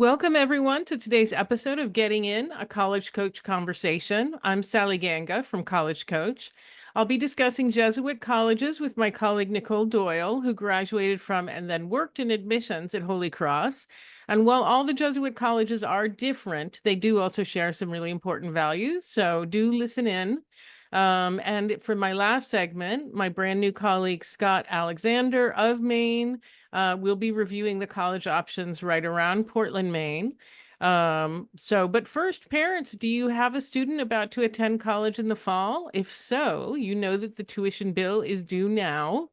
Welcome, everyone, to today's episode of Getting In, a College Coach Conversation. I'm Sally Ganga from College Coach. I'll be discussing Jesuit colleges with my colleague Nicole Doyle, who graduated from and then worked in admissions at Holy Cross. And while all the Jesuit colleges are different, they do also share some really important values. So do listen in. And for my last segment, my brand new colleague Scott Alexander of Maine we'll be reviewing the college options right around Portland, Maine. But first, parents, do you have a student about to attend college in the fall? If so, you know that the tuition bill is due now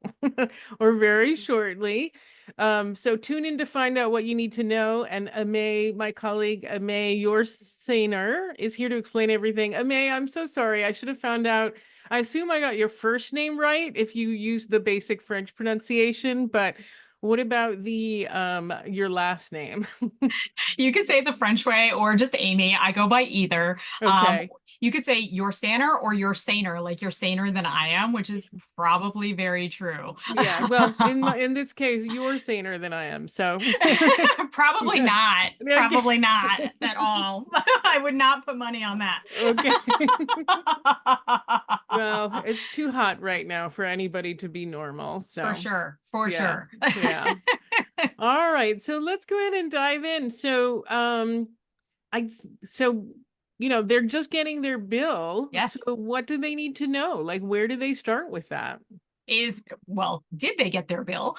or very shortly. So tune in to find out what you need to know. And Aimee, my colleague Aimee Yorsaner, is here to explain everything. Aimee, I'm so sorry. I should have found out. I assume I got your first name right if you use the basic French pronunciation, but what about the your last name? You could say the French way or just Aimee. I go by either. Okay. You could say Yorsaner or Yorsaner, like you're saner than I am, which is probably very true. Yeah. Well, in this case, you're saner than I am. So Probably yeah. not. Okay. Probably not at all. I would not put money on that. Okay. Well, it's too hot right now for anybody to be normal. For So sure. For yeah. sure. Yeah. All right. So let's go ahead and dive in. I so they're just getting their bill. Yes. So what do they need to know? Like, where do they start with that? Well, did they get their bill?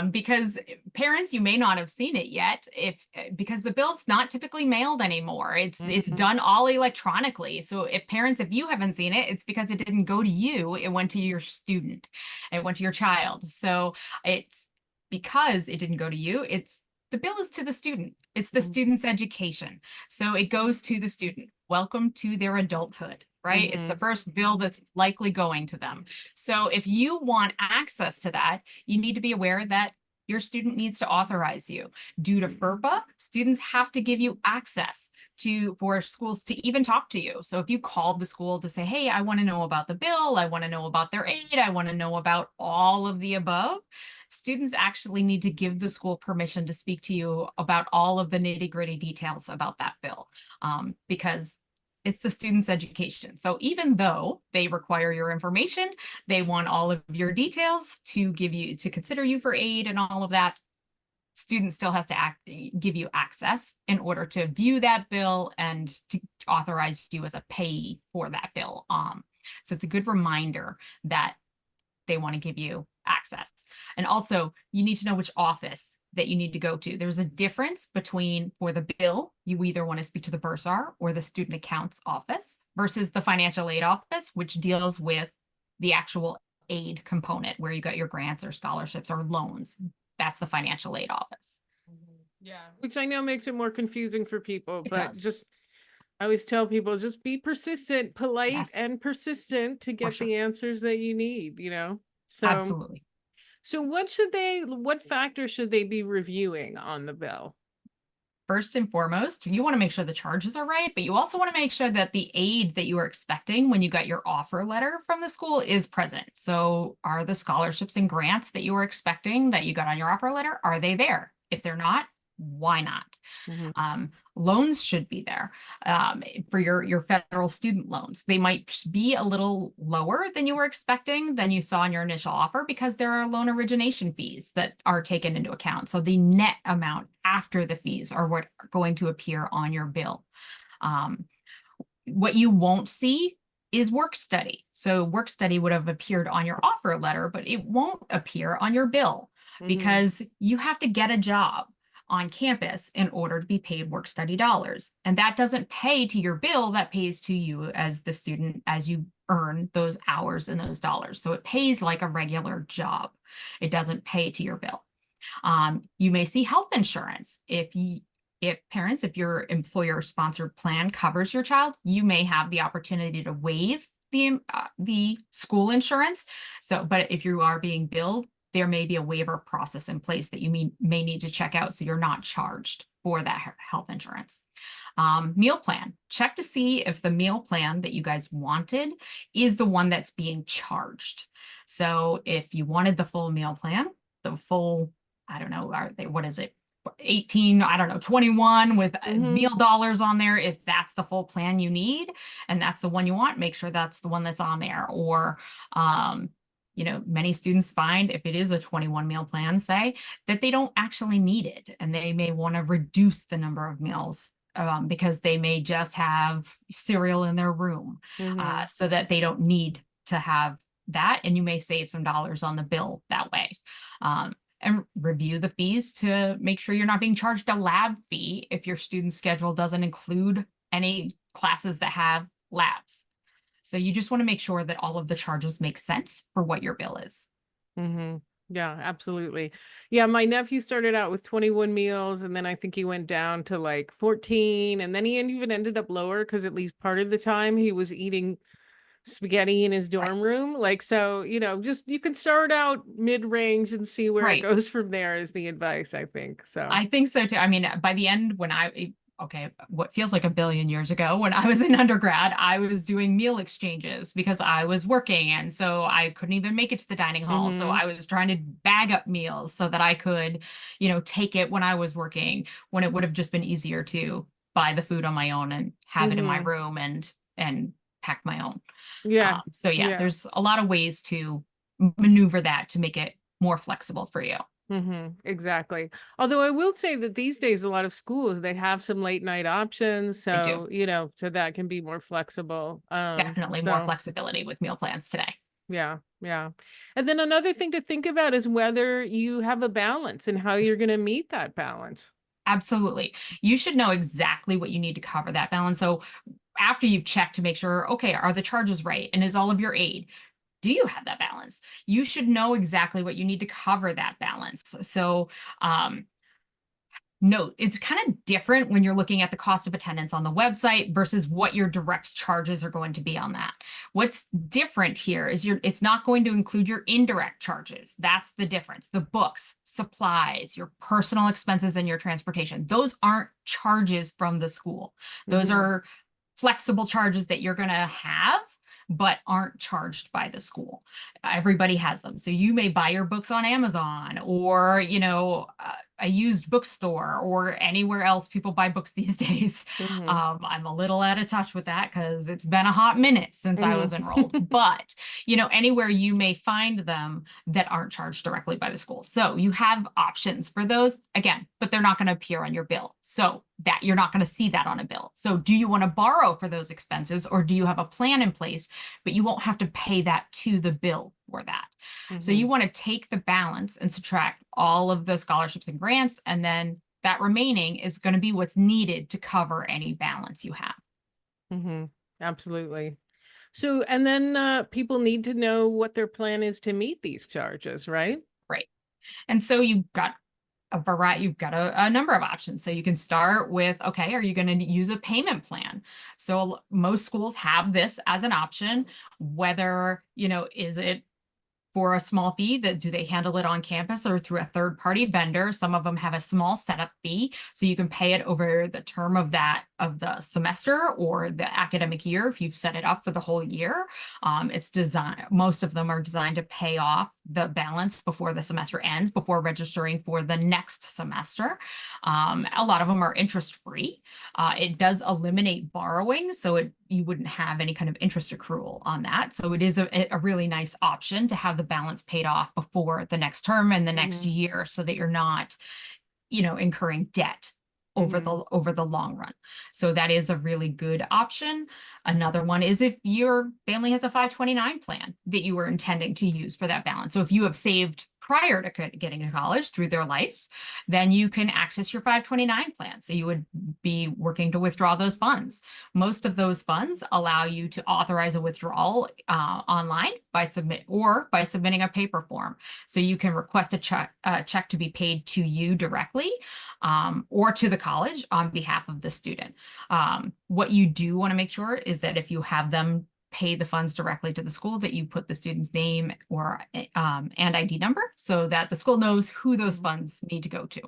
Because parents, you may not have seen it yet, if because the bill's not typically mailed anymore. It's Mhm. done all electronically. So if parents, if you haven't seen it, it's because it didn't go to you, it went to your student, it went to your child. So it's because it didn't go to you, it's the bill is to the student. It's the student's education. So it goes to the student. Welcome to their adulthood, right? It's the Mhm. first bill that's likely going to them. So if you want access to that, you need to be aware that your student needs to authorize you. Due to FERPA, students have to give you access for schools to even talk to you. So if you called the school to say, hey, I want to know about the bill, I want to know about their aid, I want to know about all of the above, students actually need to give the school permission to speak to you about all of the nitty-gritty details about that bill, because it's the student's education. So even though they require your information, they want all of your details to consider you for aid and all of that, student still has to give you access in order to view that bill and to authorize you as a payee for that bill. So it's a good reminder that they want to give you access. And also, you need to know which office that you need to go to. There's a difference between, for the bill, you either want to speak to the bursar or the student accounts office versus the financial aid office, which deals with the actual aid component where you got your grants or scholarships or loans. That's the financial aid office. Yeah, which I know makes it more confusing for people, It but does. just I always tell people just be persistent, polite and Yes, persistent to for get sure. the answers that you need. So Absolutely. so what factors should they be reviewing on the bill? First and foremost, you want to make sure the charges are right, but you also want to make sure that the aid that you are expecting when you got your offer letter from the school is present. So are the scholarships and grants that you were expecting that you got on your offer letter, are they there? If they're not, why not? Mhm. Loans should be there for your federal student loans. They might be a little lower than you were expecting than you saw in your initial offer because there are loan origination fees that are taken into account. So the net amount after the fees are what are going to appear on your bill. Um, what you won't see is work study. So work study would have appeared on your offer letter, but it won't appear on your bill Mhm. because you have to get a job on campus in order to be paid work study dollars. And that doesn't pay to your bill, that pays to you as the student as you earn those hours and those dollars. So it pays like a regular job. It doesn't pay to your bill. You may see health insurance. If your employer sponsored plan covers your child, you may have the opportunity to waive the school insurance. So, but if you are being billed, there may be a waiver process in place that you may need to check out so you're not charged for that health insurance. Meal plan. Check to see if the meal plan that you guys wanted is the one that's being charged. So if you wanted the full meal plan, the full, I don't know, what is it? 18, I don't know, 21 with Mm-hmm. meal dollars on there. If that's the full plan you need and that's the one you want, make sure that's the one that's on there. Or, um, many students find if it is a 21 meal plan, say, that they don't actually need it and they may want to reduce the number of meals because they may just have cereal in their room Mm-hmm. so that they don't need to have that. And you may save some dollars on the bill that way. And review the fees to make sure you're not being charged a lab fee if your student schedule doesn't include any classes that have labs. So you just want to make sure that all of the charges make sense for what your bill is. Mm-hmm. Yeah, absolutely. Yeah, my nephew started out with 21 meals and then I think he went down to like 14 and then he even ended up lower because at least part of the time he was eating spaghetti in his Right. dorm room. Like, so, just you can start out mid-range and see where it Right. goes from there is the advice, I think. So, I think so too. I mean, by the end, okay, what feels like a billion years ago, when I was in undergrad, I was doing meal exchanges because I was working. And so I couldn't even make it to the dining hall. So mm-hmm, I was trying to bag up meals so that I could, take it when I was working, when it would have just been easier to buy the food on my own and have it in my mm-hmm. room and pack my own. Yeah, So yeah, yeah. there's a lot of ways to maneuver that to make it more flexible for you. Exactly. Although I will say that these days, a lot of schools, they have some late night options. I do. So, so that can be more flexible. Definitely more So flexibility with meal plans today. yeah, yeah. And then another thing to think about is whether you have a balance and how you're going to meet that balance. Absolutely. You should know exactly what you need to cover that balance. So after you've checked to make sure, okay, are the charges right? And is all of your aid? Do you have that balance? You should know exactly what you need to cover that balance. So um, note, it's kind of different when you're looking at the cost of attendance on the website versus what your direct charges are going to be on that. What's different here is it's not going to include your indirect charges. That's the difference. The books, supplies, your personal expenses, and your transportation. Those aren't charges from the school. Those Mm-hmm. are flexible charges that you're going to have but aren't charged by the school. Everybody has them. So you may buy your books on Amazon or, a used bookstore or anywhere else people buy books these days. Mm-hmm. I'm a little out of touch with that because it's been a hot minute since I was enrolled. Mm-hmm. But, anywhere you may find them that aren't charged directly by the school. So you have options for those again, but they're not going to appear on your bill. So that you're not going to see that on a bill. So do you want to borrow for those expenses or do you have a plan in place, but you won't have to pay that to the bill for that? So Mm-hmm. you want to take the balance and subtract all of the scholarships and grants, and then that remaining is going to be what's needed to cover any balance you have. Mm-hmm. Absolutely. So, and then people need to know what their plan is to meet these charges, right? Right. And so you've got you've got a number of options. So you can start with, okay, are you going to use a payment plan? So most schools have this as an option, whether, is it for a small fee that do they handle it on campus or through a third party vendor? Some of them have a small setup fee, so you can pay it over the term of the semester or the academic year if you've set it up for the whole year. It's designed, most of them are designed to pay off the balance before the semester ends, before registering for the next semester. A lot of them are interest free. It does eliminate borrowing, so you wouldn't have any kind of interest accrual on that. So it is a really nice option to have the balance paid off before the next term and the next Mm-hmm. year so that you're not, incurring debt Mm-hmm. over the long run. So that is a really good option. Another one is if your family has a 529 plan that you were intending to use for that balance. So if you have saved prior to getting to college through their lives, then you can access your 529 plan. So you would be working to withdraw those funds. Most of those funds allow you to authorize a withdrawal online by submitting a paper form. So you can request a check to be paid to you directly or to the college on behalf of the student. What you do want to make sure is that if you have them pay the funds directly to the school, that you put the student's name or and ID number so that the school knows who those Mm-hmm. funds need to go to.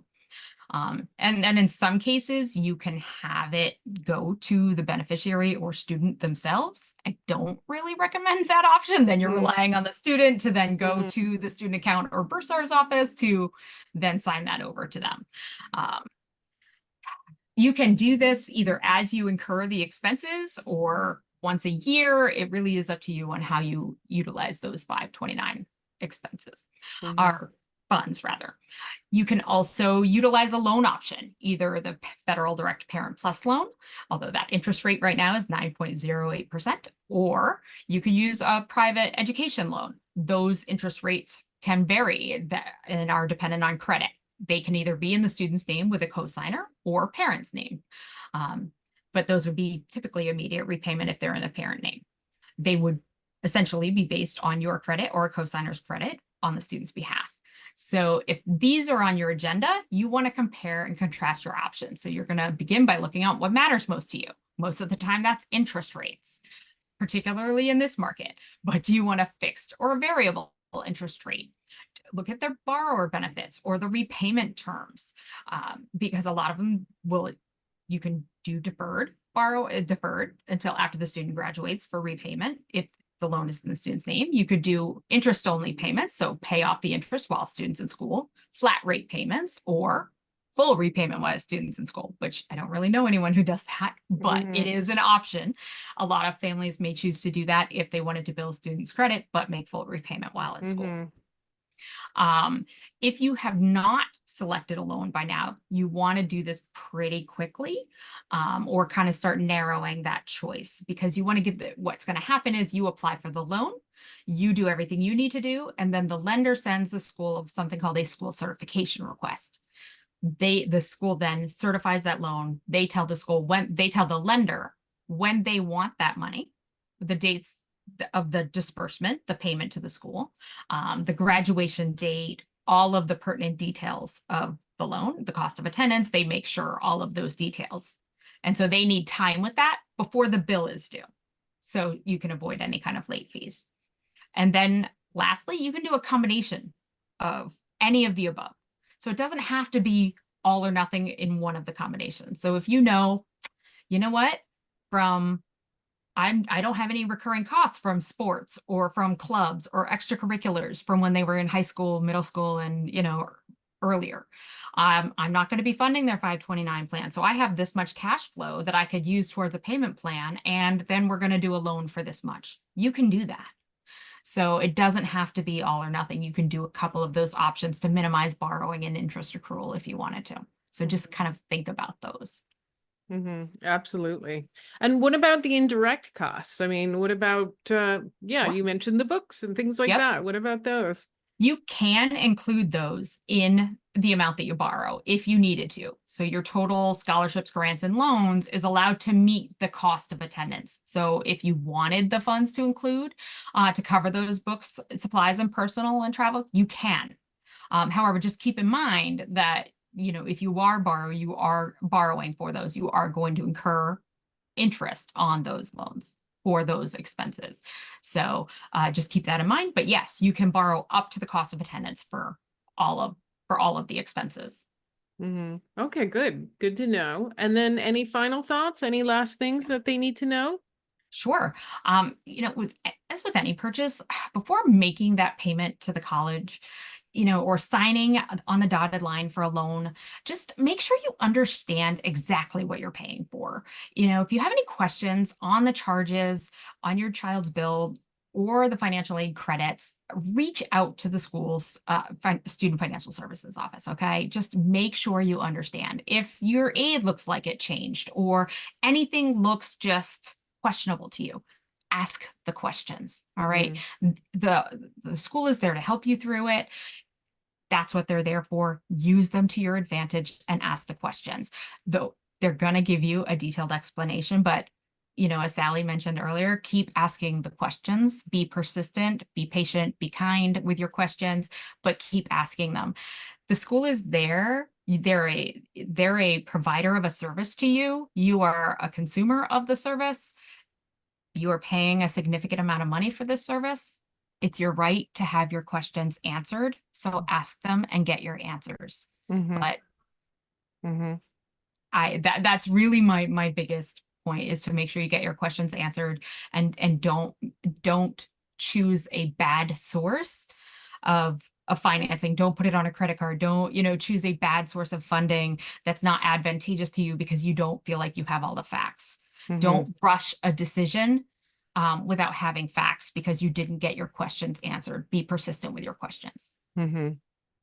And then in some cases, you can have it go to the beneficiary or student themselves. I don't really recommend that option. Then you're Mm, relying on the student to then go mhm, to the student account or bursar's office to then sign that over to them. Um, you can do this either as you incur the expenses or once a year. It really is up to you on how you utilize those 529 expenses, mhm, or funds rather. You can also utilize a loan option, either the federal direct parent plus loan, although that interest rate right now is 9.08%, or you can use a private education loan. Those interest rates can vary and are dependent on credit. They can either be in the student's name with a cosigner or parent's name. Um, but those would be typically immediate repayment if they're in the parent name. They would essentially be based on your credit or a cosigner's credit on the student's behalf. So if these are on your agenda, you want to compare and contrast your options. So you're going to begin by looking at what matters most to you. Most of the time, that's interest rates, particularly in this market. But do you want a fixed or a variable interest rate? Look at their borrower benefits or the repayment terms, because a lot of them will, you can do deferred until after the student graduates for repayment. If the loan is in the student's name, you could do interest only payments, so pay off the interest while students in school, flat rate payments, or full repayment while students in school, which I don't really know anyone who does that, but it mhm, is an option. A lot of families may choose to do that if they wanted to build students credit, but make full repayment while in school. mhm, Um, if you have not selected a loan by now, you want to do this pretty quickly, or kind of start narrowing that choice, because you want to give what's going to happen is you apply for the loan, you do everything you need to do, and then the lender sends the school something called a school certification request. The school then certifies that loan. They tell the lender when they want that money, the dates of the disbursement, the payment to the school, the graduation date, all of the pertinent details of the loan, the cost of attendance. They make sure all of those details. And so they need time with that before the bill is due. So you can avoid any kind of late fees. And then lastly, you can do a combination of any of the above. So it doesn't have to be all or nothing in one of the combinations. So if you know what, from I don't have any recurring costs from sports or from clubs or extracurriculars from when they were in high school, middle school, and earlier. I'm not going to be funding their 529 plan. So I have this much cash flow that I could use towards a payment plan, and then we're going to do a loan for this much. You can do that. So it doesn't have to be all or nothing. You can do a couple of those options to minimize borrowing and interest accrual if you wanted to. So just kind of think about those. mhm, absolutely. And what about the indirect costs? I mean, what about, yeah, Sure. you mentioned the books and things like Yep. that. What about those? You can include those in the amount that you borrow if you needed to. So your total scholarships, grants, and loans is allowed to meet the cost of attendance. So if you wanted the funds to include to cover those books, supplies, and personal and travel, you can. However, just keep in mind that if you are borrowing for those, you are going to incur interest on those loans for those expenses. So just keep that in mind. But yes, you can borrow up to the cost of attendance all of all of the expenses. Mhm. Okay, good. Good to know. And then any final thoughts? Any last things that they need to know? Sure. As with any purchase, before making that payment to the college, or signing on the dotted line for a loan, just make sure you understand exactly what you're paying for. If you have any questions on the charges, on your child's bill, or the financial aid credits, reach out to the school's student financial services office. Okay. Just make sure you understand. If your aid looks like it changed or anything looks just questionable to you, ask the questions. All right. Mhm. The school is there to help you through it. That's what they're there for. Use them to your advantage and ask the questions. Though they're going to give you a detailed explanation, but as Sally mentioned earlier, keep asking the questions, be persistent, be patient, be kind with your questions, but keep asking them. The school is there. They're a provider of a service to you. You are a consumer of the service. You are paying a significant amount of money for this service. It's your right to have your questions answered. So ask them and get your answers. Mhm. But Mhm. That's really my biggest point, is to make sure you get your questions answered, and don't choose a bad source of financing. Don't put it on a credit card. Don't, choose a bad source of funding that's not advantageous to you because you don't feel like you have all the facts. Mhm. Don't rush a decision without having facts because you didn't get your questions answered. Be persistent with your questions. Mhm.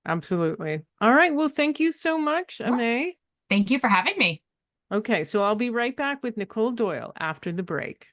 Absolutely. All right. Well, thank you so much, Sure. Aimee. Thank you for having me. Okay, so I'll be right back with Nicole Doyle after the break.